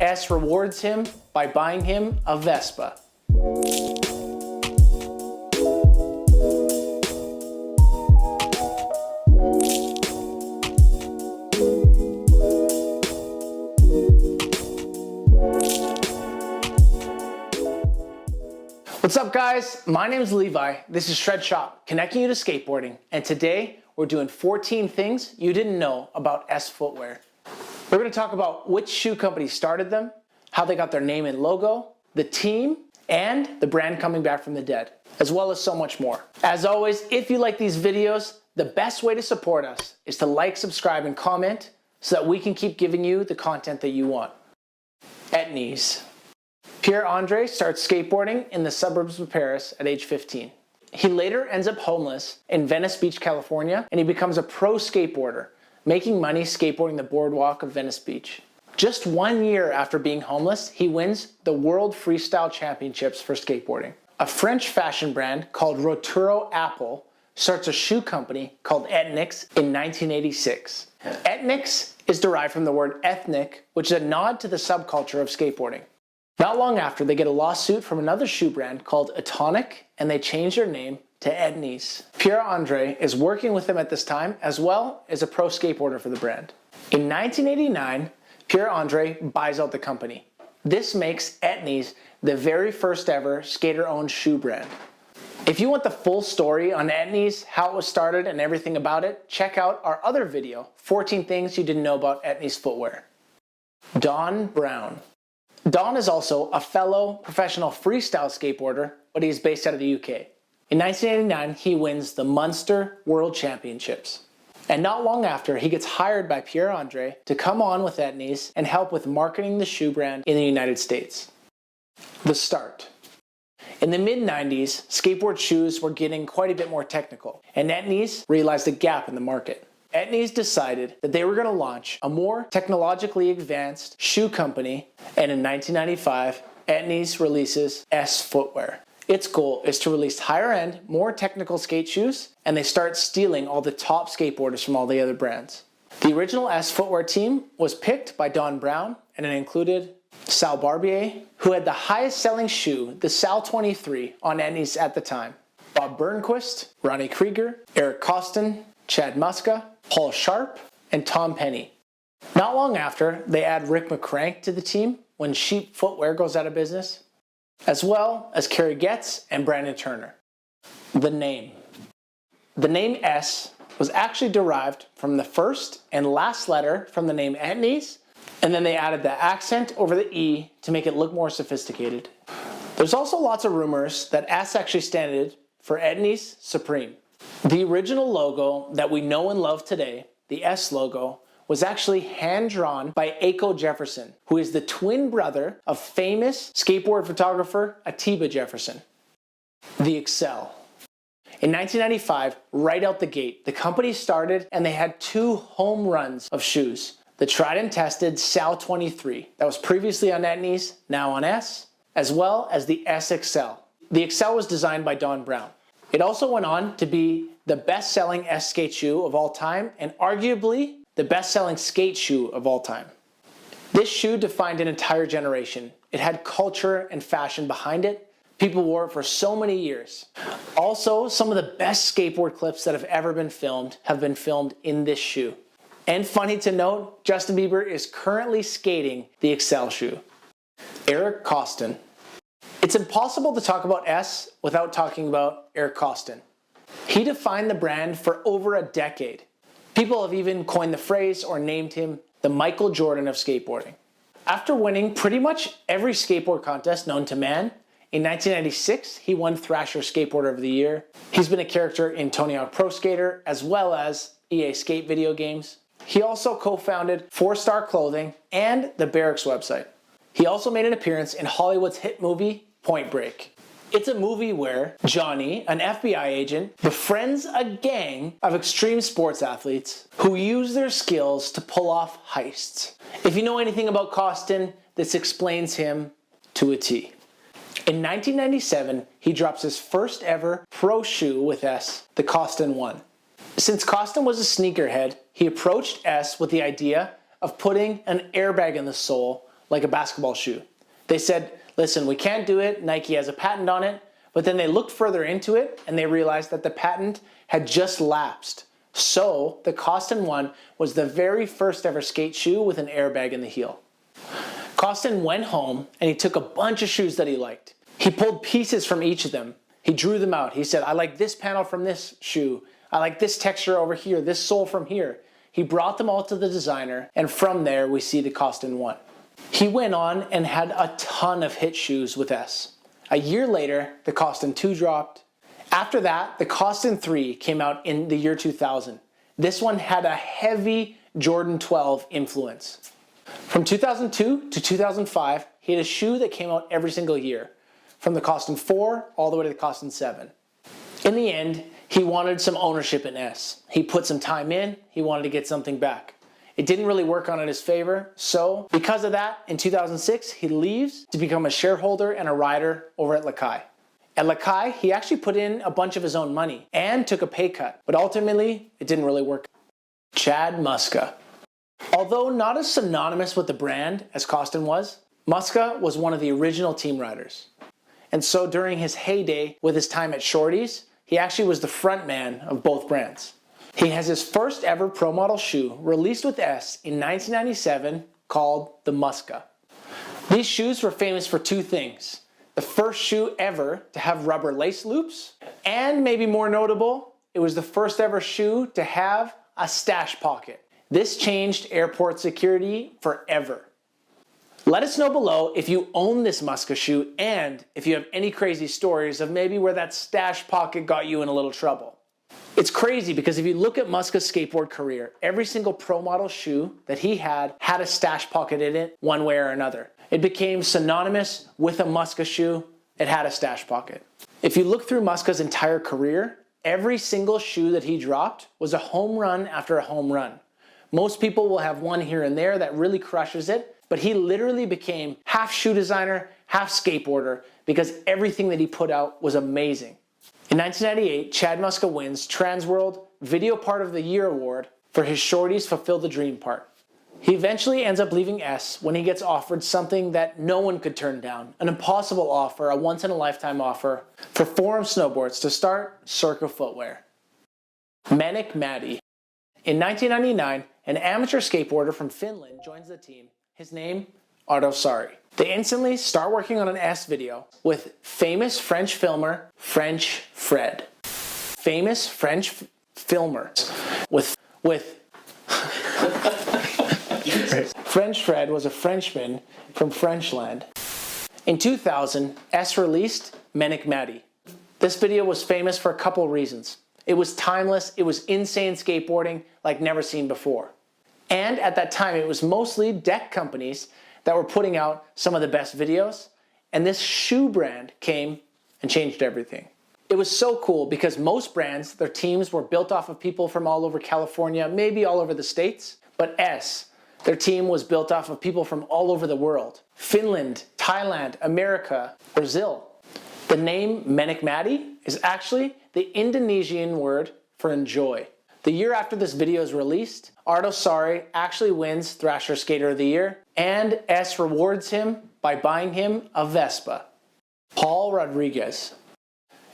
S rewards him by buying him a Vespa. What's up guys? My name is Levi. This is Shred Shop, connecting you to skateboarding. And today we're doing 14 things you didn't know about S footwear. We're going to talk about which shoe company started them, how they got their name and logo, the team, and the brand coming back from the dead, as well as so much more. As always, if you like these videos, the best way to support us is to like, subscribe, and comment so that we can keep giving you the content that you want. TENIS. Pierre-Andre starts skateboarding in the suburbs of Paris at age 15. He later ends up homeless in Venice Beach, California, and he becomes a pro skateboarder, making money skateboarding the boardwalk of Venice Beach. Just 1 year after being homeless, he wins the World Freestyle Championships for skateboarding. A French fashion brand called Roturo Apple starts a shoe company called Ethnix in 1986. Ethnix is derived from the word ethnic, which is a nod to the subculture of skateboarding. Not long after, they get a lawsuit from another shoe brand called Atonic, and they change their name to TENIS. Pierre-Andre is working with them at this time, as well as a pro skateboarder for the brand. In 1989, Pierre-Andre buys out the company. This makes TENIS the very first ever skater-owned shoe brand. If you want the full story on TENIS, how it was started, and everything about it, check out our other video, 14 Things You Didn't Know About TENIS Footwear. Don Brown. Don is also a fellow professional freestyle skateboarder, but he's based out of the UK. In 1989, he wins the Munster World Championships. And not long after, he gets hired by Pierre-Andre to come on with TENIS and help with marketing the shoe brand in the United States. The start. In the mid-90s, skateboard shoes were getting quite a bit more technical, and TENIS realized a gap in the market. TENIS decided that they were going to launch a more technologically advanced shoe company, and in 1995, TENIS releases S footwear. Its goal is to release higher-end, more technical skate shoes, and they start stealing all the top skateboarders from all the other brands. The original S footwear team was picked by Don Brown, and it included Sal Barbier, who had the highest selling shoe, the Sal 23, on TENIS at the time, Bob Burnquist, Ronnie Krieger, Eric Costin, Chad Muska, Paul Sharp, and Tom Penny. Not long after, they add Rick McCrank to the team when Sheep Footwear goes out of business, as well as Kerry Getz and Brandon Turner. The name. The name S was actually derived from the first and last letter from the name TENIS, and then they added the accent over the E to make it look more sophisticated. There's also lots of rumors that S actually stood for TENIS Supreme. The original logo that we know and love today, the S logo, was actually hand-drawn by Aiko Jefferson, who is the twin brother of famous skateboard photographer Atiba Jefferson. The Excel. In 1995, right out the gate, the company started and they had 2 home runs of shoes. The tried and tested Sal 23, that was previously on TENIS, now on S, as well as the S Excel. The Excel was designed by Don Brown. It also went on to be the best-selling S skate shoe of all time and arguably the best-selling skate shoe of all time. This shoe defined an entire generation. It had culture and fashion behind it. People wore it for so many years. Also, some of the best skateboard clips that have ever been filmed have been filmed in this shoe. And funny to note, Justin Bieber is currently skating the Excel shoe. Eric Costin. It's impossible to talk about S without talking about Eric Costin. He defined the brand for over a decade. People have even coined the phrase or named him the Michael Jordan of skateboarding. After winning pretty much every skateboard contest known to man, in 1996 he won Thrasher Skateboarder of the Year. He's been a character in Tony Hawk Pro Skater as well as EA Skate video games. He also co-founded 4-Star Clothing and the Barracks website. He also made an appearance in Hollywood's hit movie Point Break. It's a movie where Johnny, an FBI agent, befriends a gang of extreme sports athletes who use their skills to pull off heists. If you know anything about Costin, this explains him to a T. In 1997, he drops his first ever pro shoe with S, the Costin 1. Since Costin was a sneakerhead, he approached S with the idea of putting an airbag in the sole like a basketball shoe. They said, listen, we can't do it, Nike has a patent on it, but then they looked further into it and they realized that the patent had just lapsed. So the Costin 1 was the very first ever skate shoe with an airbag in the heel. Costin went home and he took a bunch of shoes that he liked. He pulled pieces from each of them. He drew them out. He said, I like this panel from this shoe. I like this texture over here, this sole from here. He brought them all to the designer, and from there we see the Costin 1. He went on and had a ton of hit shoes with S. A year later, the Costin 2 dropped. After that, the Costin 3 came out in the year 2000. This one had a heavy Jordan 12 influence. From 2002 to 2005, he had a shoe that came out every single year, from the Costin 4 all the way to the Costin 7. In the end, he wanted some ownership in S. He put some time in, he wanted to get something back. It didn't really work out in his favor, so because of that, in 2006, he leaves to become a shareholder and a rider over at Lakai. At Lakai, he actually put in a bunch of his own money and took a pay cut, but ultimately, it didn't really work. Chad Muska. Although not as synonymous with the brand as Costin was, Muska was one of the original team riders. And so during his heyday with his time at Shorty's, he actually was the front man of both brands. He has his first ever pro model shoe released with S in 1997 called the Muska. These shoes were famous for two things. The first shoe ever to have rubber lace loops, and maybe more notable, it was the first ever shoe to have a stash pocket. This changed airport security forever. Let us know below if you own this Muska shoe and if you have any crazy stories of maybe where that stash pocket got you in a little trouble. It's crazy because if you look at Muska's skateboard career, every single pro model shoe that he had a stash pocket in it one way or another. It became synonymous with a Muska shoe. It had a stash pocket. If you look through Muska's entire career, every single shoe that he dropped was a home run after a home run. Most people will have one here and there that really crushes it, but he literally became half shoe designer, half skateboarder because everything that he put out was amazing. In 1998, Chad Muska wins Transworld Video Part of the Year award for his Shorty's Fulfill the Dream part. He eventually ends up leaving S when he gets offered something that no one could turn down, an impossible offer, a once-in-a-lifetime offer for Forum Snowboards to start Circa Footwear. Manic Matty. In 1999, an amateur skateboarder from Finland joins the team. His name, Arto Saari. They instantly start working on an S video with famous French filmer, French Fred. Famous French filmer with French Fred was a Frenchman from Frenchland. In 2000, S released Manic Matty. This video was famous for a couple reasons. It was timeless, it was insane skateboarding like never seen before. And at that time, it was mostly deck companies that were putting out some of the best videos, and this shoe brand came and changed everything. It was so cool because most brands, their teams were built off of people from all over California, maybe all over the States, but S, their team was built off of people from all over the world. Finland, Thailand, America, Brazil. The name Manic Matty is actually the Indonesian word for enjoy. The year after this video is released, Arto Saari actually wins Thrasher Skater of the Year, and S rewards him by buying him a Vespa. Paul Rodriguez.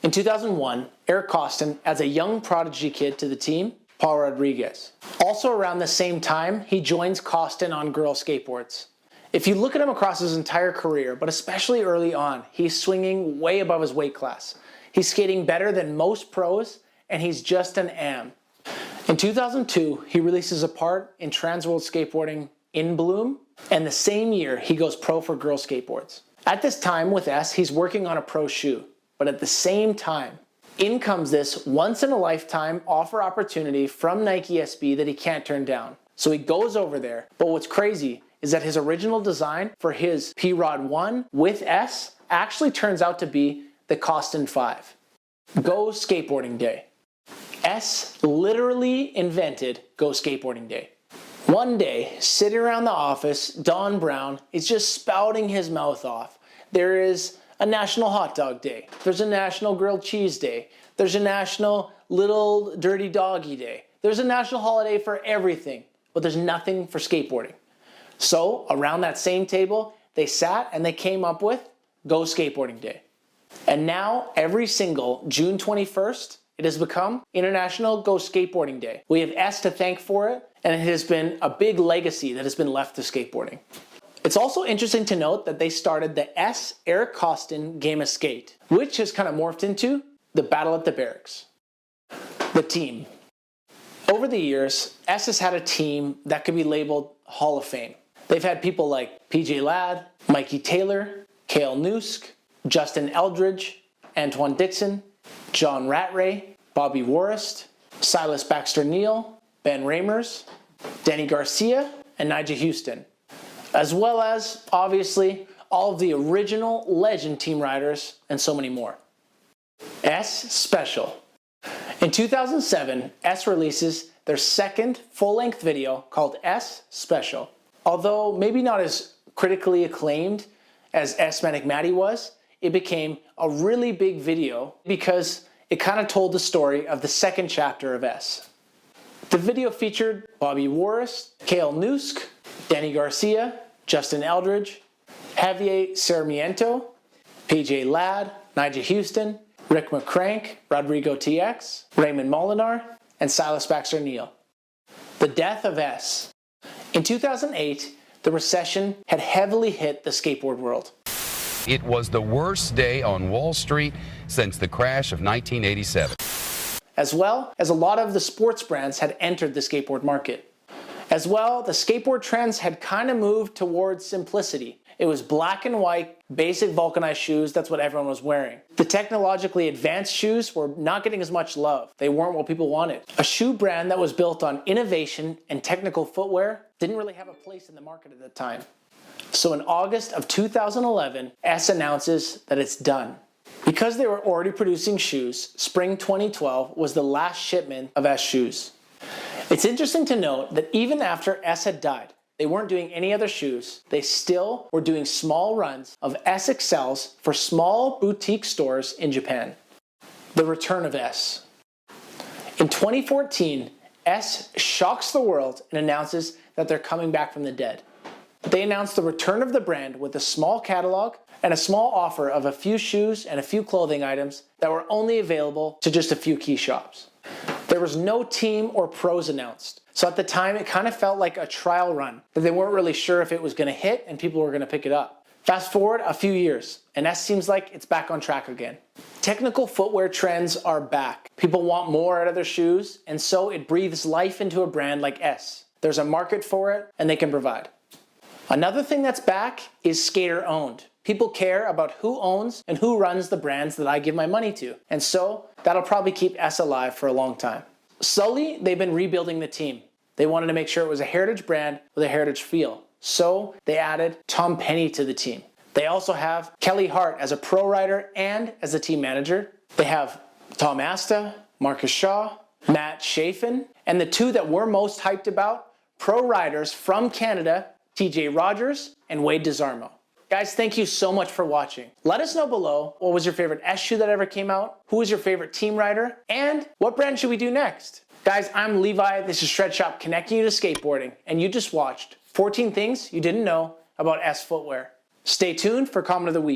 In 2001, Eric Costin adds a young prodigy kid to the team, Paul Rodriguez. Also around the same time, he joins Costin on girl skateboards. If you look at him across his entire career, but especially early on, he's swinging way above his weight class. He's skating better than most pros, and he's just an am. In 2002, he releases a part in Transworld Skateboarding In Bloom, and the same year, he goes pro for girl skateboards. At this time with S, he's working on a pro shoe, but at the same time, in comes this once-in-a-lifetime offer opportunity from Nike SB that he can't turn down. So he goes over there, but what's crazy is that his original design for his P-Rod 1 with S actually turns out to be the Costin 5. Go Skateboarding Day. S literally invented Go Skateboarding Day. One day, sitting around the office, Don Brown is just spouting his mouth off. There is a National Hot Dog Day. There's a National Grilled Cheese Day. There's a National Little Dirty Doggy Day. There's a national holiday for everything, but there's nothing for skateboarding. So around that same table, they sat and they came up with Go Skateboarding Day. And now every single June 21st, it has become International Go Skateboarding Day. We have S to thank for it, and it has been a big legacy that has been left to skateboarding. It's also interesting to note that they started the S Eric Costin Game of Skate, which has kind of morphed into the Battle at the Barracks. The team. Over the years, S has had a team that could be labeled Hall of Fame. They've had people like PJ Ladd, Mikey Taylor, Cale Newsk, Justin Eldridge, Antoine Dixon, John Rattray, Bobby Warist, Silas Baxter Neal, Ben Ramers, Danny Garcia, and Nigel Houston, as well as, obviously, all of the original legend team riders and so many more. S Special. In 2007, S releases their second full-length video called S Special. Although maybe not as critically acclaimed as S Manic Matty was, it became a really big video because it kind of told the story of the second chapter of S. The video featured Bobby Warist, Cale Newsk, Danny Garcia, Justin Eldridge, Javier Sarmiento, PJ Ladd, Nigel Houston, Rick McCrank, Rodrigo TX, Raymond Molinar, and Silas Baxter Neal. The death of S. In 2008, the recession had heavily hit the skateboard world. It was the worst day on Wall Street since the crash of 1987. As well as a lot of the sports brands had entered the skateboard market. As well, the skateboard trends had kind of moved towards simplicity. It was black and white, basic vulcanized shoes, that's what everyone was wearing. The technologically advanced shoes were not getting as much love. They weren't what people wanted. A shoe brand that was built on innovation and technical footwear didn't really have a place in the market at the time. So in August of 2011, S announces that it's done. Because they were already producing shoes, spring 2012 was the last shipment of S shoes. It's interesting to note that even after S had died, they weren't doing any other shoes. They still were doing small runs of S XLs for small boutique stores in Japan. The return of S. In 2014, S shocks the world and announces that they're coming back from the dead. They announced the return of the brand with a small catalog and a small offer of a few shoes and a few clothing items that were only available to just a few key shops. There was no team or pros announced, so at the time it kind of felt like a trial run, that they weren't really sure if it was going to hit and people were going to pick it up. Fast forward a few years, and S seems like it's back on track again. Technical footwear trends are back. People want more out of their shoes, and so it breathes life into a brand like S. There's a market for it, and they can provide. Another thing that's back is skater owned. People care about who owns and who runs the brands that I give my money to. And so that'll probably keep S alive for a long time. Slowly, they've been rebuilding the team. They wanted to make sure it was a heritage brand with a heritage feel. So they added Tom Penny to the team. They also have Kelly Hart as a pro rider and as a team manager. They have Tom Asta, Marcus Shaw, Matt Chafin, and the two that we're most hyped about, pro riders from Canada, TJ Rogers and Wade DeZarmo. Guys, thank you so much for watching. Let us know below what was your favorite S shoe that ever came out, who was your favorite team rider, and what brand should we do next? Guys, I'm Levi, this is Shred Shop connecting you to skateboarding, and you just watched 14 things you didn't know about S footwear. Stay tuned for comment of the week.